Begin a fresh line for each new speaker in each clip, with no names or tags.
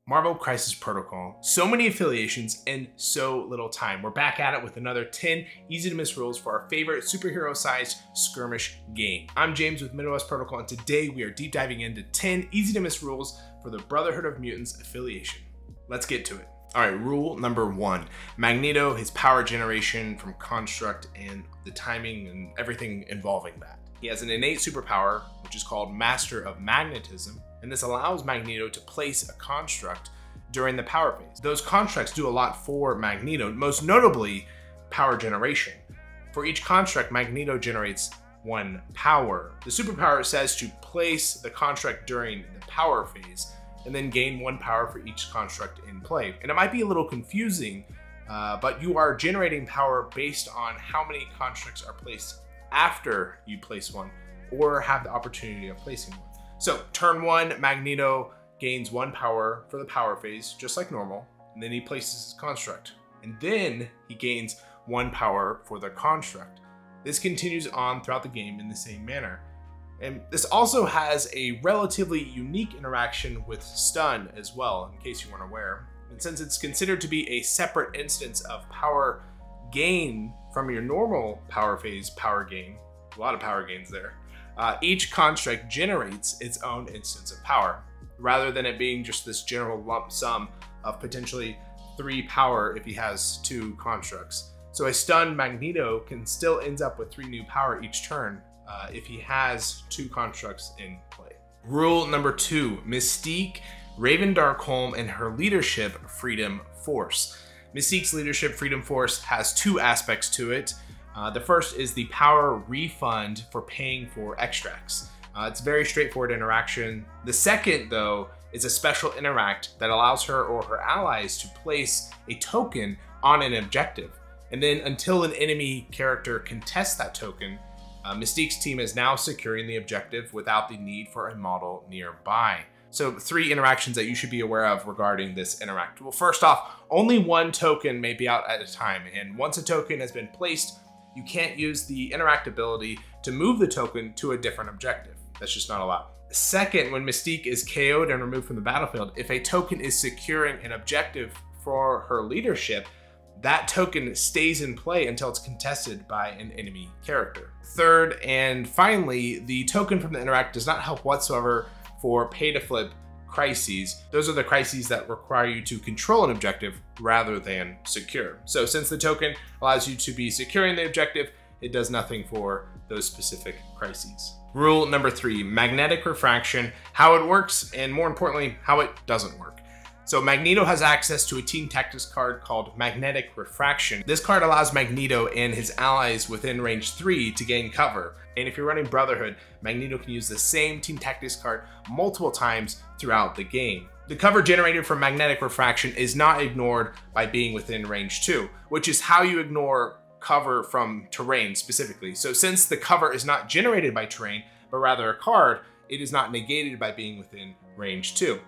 Marvel Crisis Protocol. So many affiliations and so little time. We're back at it with another 10 easy to miss rules for our favorite superhero-sized skirmish game. I'm James with Midwest Protocol, and today we are deep diving into 10 easy to miss rules for the Brotherhood of Mutants Affiliation. Let's get to it. All right, rule number 1. Magneto, his power generation from construct and the timing and everything involving that. He has an innate superpower, which is called Master of Magnetism, and this allows Magneto to place a construct during the power phase. Those constructs do a lot for Magneto, most notably power generation. For each construct, Magneto generates 1 power. The superpower says to place the construct during the power phase and then gain 1 power for each construct in play. And it might be a little confusing, but you are generating power based on how many constructs are placed after you place one or have the opportunity of placing one. So turn 1, Magneto gains 1 power for the power phase, just like normal, and then he places his construct. And then he gains 1 power for the construct. This continues on throughout the game in the same manner. And this also has a relatively unique interaction with stun as well, in case you weren't aware. And since it's considered to be a separate instance of power gain from your normal power phase power gain, a lot of power gains there, each construct generates its own instance of power, rather than it being just this general lump sum of potentially 3 power if he has 2 constructs. So a stunned Magneto can still end up with 3 new power each turn if he has 2 constructs in play. Rule number 2, Mystique, Raven Darkholm, and her leadership, Freedom Force. Mystique's leadership, Freedom Force, has 2 aspects to it. The first is the power refund for paying for extracts. It's a very straightforward interaction. The second, though, is a special interact that allows her or her allies to place a token on an objective. And then until an enemy character contests that token, Mystique's team is now securing the objective without the need for a model nearby. So 3 interactions that you should be aware of regarding this interact. Well, first off, only 1 token may be out at a time, and once a token has been placed, you can't use the interact ability to move the token to a different objective. That's just not allowed. Second, when Mystique is KO'd and removed from the battlefield, if a token is securing an objective for her leadership, that token stays in play until it's contested by an enemy character. Third, and finally, the token from the interact does not help whatsoever for pay-to-flip crises. Those are the crises that require you to control an objective rather than secure. So since the token allows you to be securing the objective, it does nothing for those specific crises. Rule number 3, magnetic refraction, how it works, and more importantly, how it doesn't work. So Magneto has access to a Team Tactics card called Magnetic Refraction. This card allows Magneto and his allies within range 3 to gain cover. And if you're running Brotherhood, Magneto can use the same Team Tactics card multiple times throughout the game. The cover generated from Magnetic Refraction is not ignored by being within range 2, which is how you ignore cover from terrain specifically. So since the cover is not generated by terrain, but rather a card, it is not negated by being within range 2.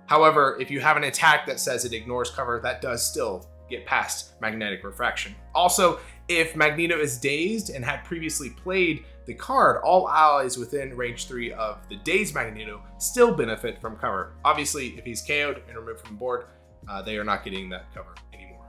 However, if you have an attack that says it ignores cover, that does still get past Magnetic Refraction. Also, if Magneto is dazed and had previously played the card, all allies within range 3 of the dazed Magneto still benefit from cover. Obviously, if he's KO'd and removed from the board, they are not getting that cover anymore.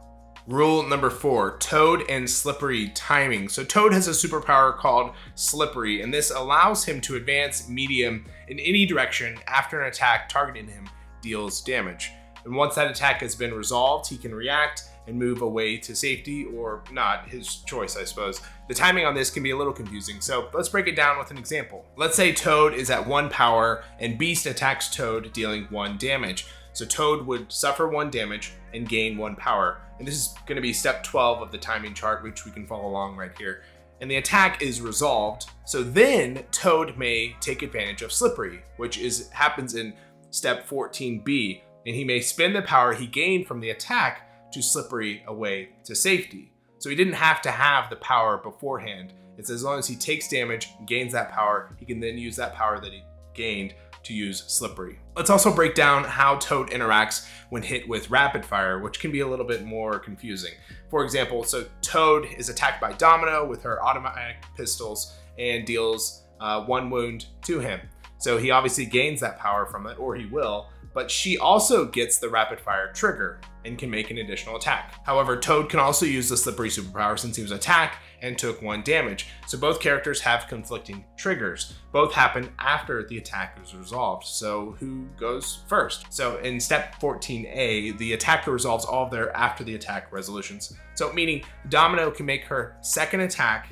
Rule number 4, Toad and Slippery timing. So Toad has a superpower called Slippery, and this allows him to advance medium in any direction after an attack targeting him deals damage. And once that attack has been resolved, he can react and move away to safety, or not, his choice, I suppose. The timing on this can be a little confusing, so let's break it down with an example. Let's say Toad is at 1 power and Beast attacks Toad, dealing 1 damage. So Toad would suffer 1 damage and gain 1 power. And this is going to be step 12 of the timing chart, which we can follow along right here. And the attack is resolved, so then Toad may take advantage of Slippery, which happens in step 14B, and he may spend the power he gained from the attack to Slippery away to safety. So he didn't have to have the power beforehand. It's as long as he takes damage, gains that power, he can then use that power that he gained to use Slippery. Let's also break down how Toad interacts when hit with Rapid Fire, which can be a little bit more confusing. For example, so Toad is attacked by Domino with her automatic pistols and deals 1 wound to him. So he obviously gains that power from it, or he will, but she also gets the rapid fire trigger and can make an additional attack. However, Toad can also use the slippery superpower since he was attacked and took 1 damage. So both characters have conflicting triggers. Both happen after the attack is resolved. So who goes first? So in step 14A, the attacker resolves all of their after the attack resolutions. So meaning Domino can make her second attack,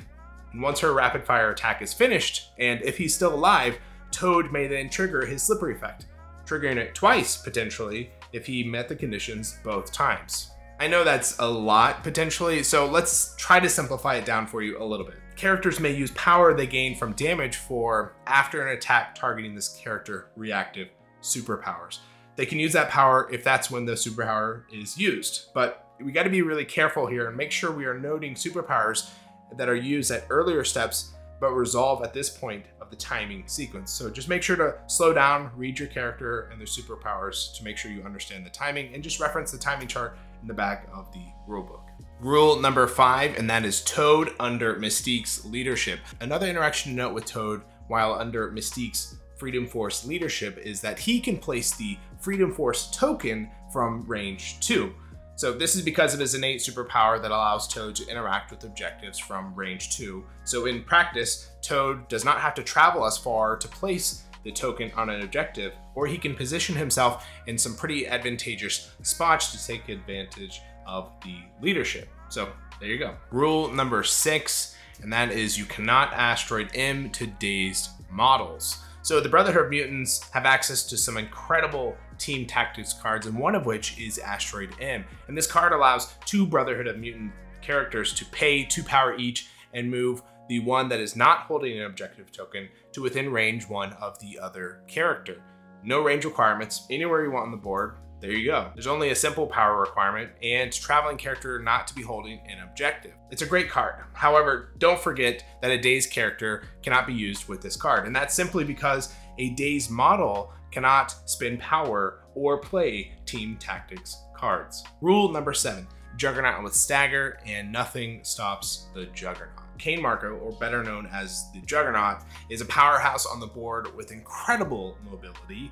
and once her rapid fire attack is finished, and if he's still alive, Toad may then trigger his slippery effect, triggering it twice potentially if he met the conditions both times. I know that's a lot potentially, so let's try to simplify it down for you a little bit. Characters may use power they gain from damage for after an attack targeting this character reactive superpowers. They can use that power if that's when the superpower is used, but we got to be really careful here and make sure we are noting superpowers that are used at earlier steps but resolve at this point of the timing sequence. So just make sure to slow down, read your character and their superpowers to make sure you understand the timing, and just reference the timing chart in the back of the rulebook. Rule number 5, and that is Toad under Mystique's leadership. Another interaction to note with Toad while under Mystique's Freedom Force leadership is that he can place the Freedom Force token from range 2. So this is because of his innate superpower that allows Toad to interact with objectives from range 2. So in practice, Toad does not have to travel as far to place the token on an objective, or he can position himself in some pretty advantageous spots to take advantage of the leadership. So there you go. Rule number 6, and that is you cannot Asteroid M to dazed models. So the Brotherhood of Mutants have access to some incredible team tactics cards, and one of which is Asteroid M. And this card allows 2 Brotherhood of Mutant characters to pay 2 power each and move the one that is not holding an objective token to within range 1 of the other character. No range requirements, anywhere you want on the board. There you go. There's only a simple power requirement and traveling character not to be holding an objective. It's a great card. However, don't forget that a dazed character cannot be used with this card, and that's simply because a dazed model cannot spend power or play team tactics cards. Rule number 7, Juggernaut with Stagger, and nothing stops the Juggernaut. Kane Marco, or better known as the Juggernaut, is a powerhouse on the board with incredible mobility.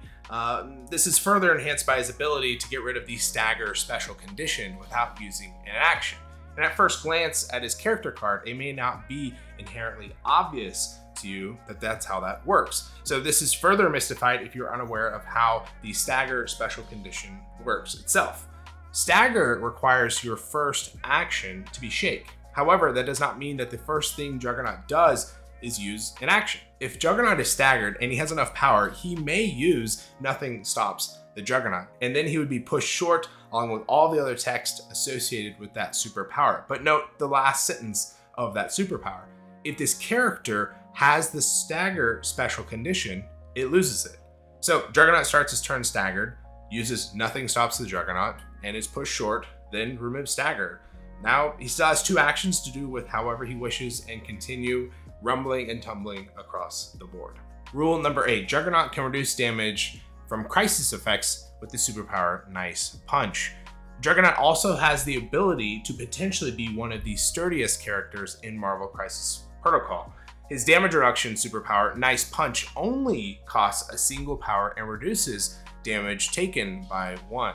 This is further enhanced by his ability to get rid of the Stagger special condition without using an action. And at first glance at his character card, it may not be inherently obvious to you that that's how that works. So this is further mystified if you're unaware of how the Stagger special condition works itself. Stagger requires your first action to be shake. However, that does not mean that the first thing Juggernaut does is use an action. If Juggernaut is staggered and he has enough power, he may use Nothing Stops the Juggernaut, and then he would be pushed short along with all the other text associated with that superpower. But note the last sentence of that superpower. If this character has the Stagger special condition, it loses it. So Juggernaut starts his turn staggered, uses Nothing Stops the Juggernaut, and is pushed short, then removes Stagger. Now he still has 2 actions to do with however he wishes and continue rumbling and tumbling across the board. Rule number 8, Juggernaut can reduce damage from crisis effects with the superpower Nice Punch. Juggernaut also has the ability to potentially be one of the sturdiest characters in Marvel Crisis Protocol. His damage reduction superpower Nice Punch only costs a single power and reduces damage taken by 1.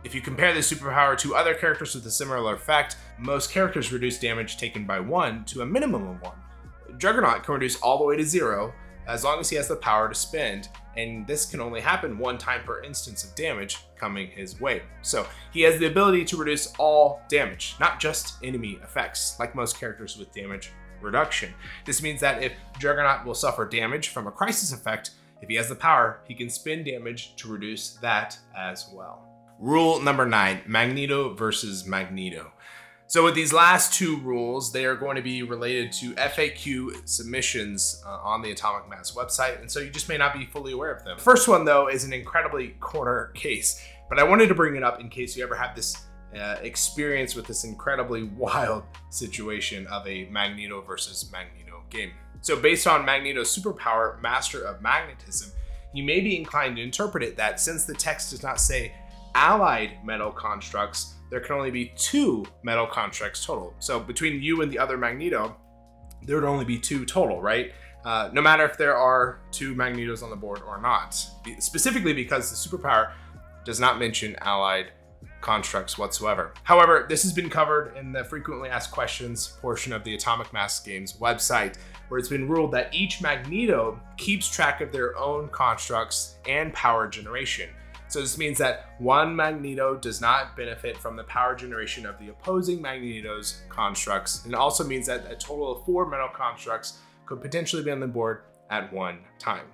If you compare this superpower to other characters with a similar effect, most characters reduce damage taken by 1 to a minimum of 1. Juggernaut can reduce all the way to 0 as long as he has the power to spend, and this can only happen 1 time per instance of damage coming his way. So he has the ability to reduce all damage, not just enemy effects, like most characters with damage reduction. This means that if Juggernaut will suffer damage from a crisis effect, if he has the power, he can spend damage to reduce that as well. Rule number 9, Magneto versus Magneto. So with these last 2 rules, they are going to be related to FAQ submissions on the Atomic Mass website, and so you just may not be fully aware of them. The first one, though, is an incredibly corner case, but I wanted to bring it up in case you ever have this experience with this incredibly wild situation of a Magneto versus Magneto game. So based on Magneto's superpower, Master of Magnetism, you may be inclined to interpret it that since the text does not say allied metal constructs, there can only be 2 metal constructs total. So between you and the other Magneto, there would only be 2 total, right? no matter if there are 2 Magnetos on the board or not, specifically because the superpower does not mention allied constructs whatsoever. However, this has been covered in the frequently asked questions portion of the Atomic Mass Games website, where it's been ruled that each Magneto keeps track of their own constructs and power generation. So this means that one Magneto does not benefit from the power generation of the opposing Magneto's constructs. And it also means that a total of 4 metal constructs could potentially be on the board at one time.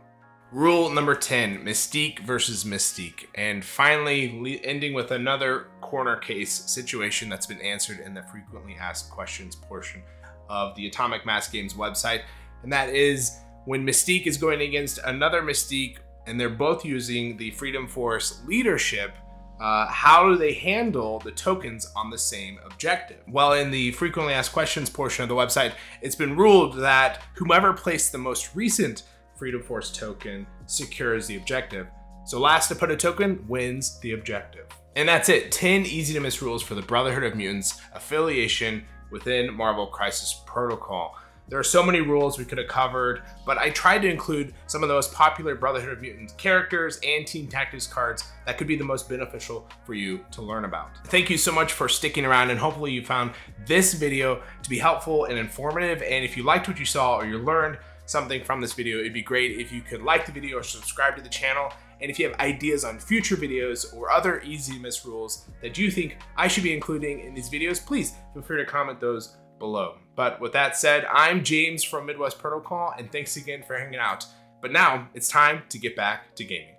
Rule number 10, Mystique versus Mystique. And finally, ending with another corner case situation that's been answered in the frequently asked questions portion of the Atomic Mass Games website. And that is when Mystique is going against another Mystique and they're both using the Freedom Force leadership, how do they handle the tokens on the same objective? Well, in the frequently asked questions portion of the website, it's been ruled that whomever placed the most recent Freedom Force token secures the objective. So last to put a token wins the objective. And that's it, 10 easy to miss rules for the Brotherhood of Mutants Affiliation within Marvel Crisis Protocol. There are so many rules we could have covered, but I tried to include some of the most popular Brotherhood of Mutants characters and team tactics cards that could be the most beneficial for you to learn about. Thank you so much for sticking around, and hopefully you found this video to be helpful and informative. And if you liked what you saw or you learned something from this video, it'd be great if you could like the video or subscribe to the channel. And if you have ideas on future videos or other easy to miss rules that you think I should be including in these videos, please feel free to comment those below. But with that said, I'm James from Midwest Protocol, and thanks again for hanging out. But now it's time to get back to gaming.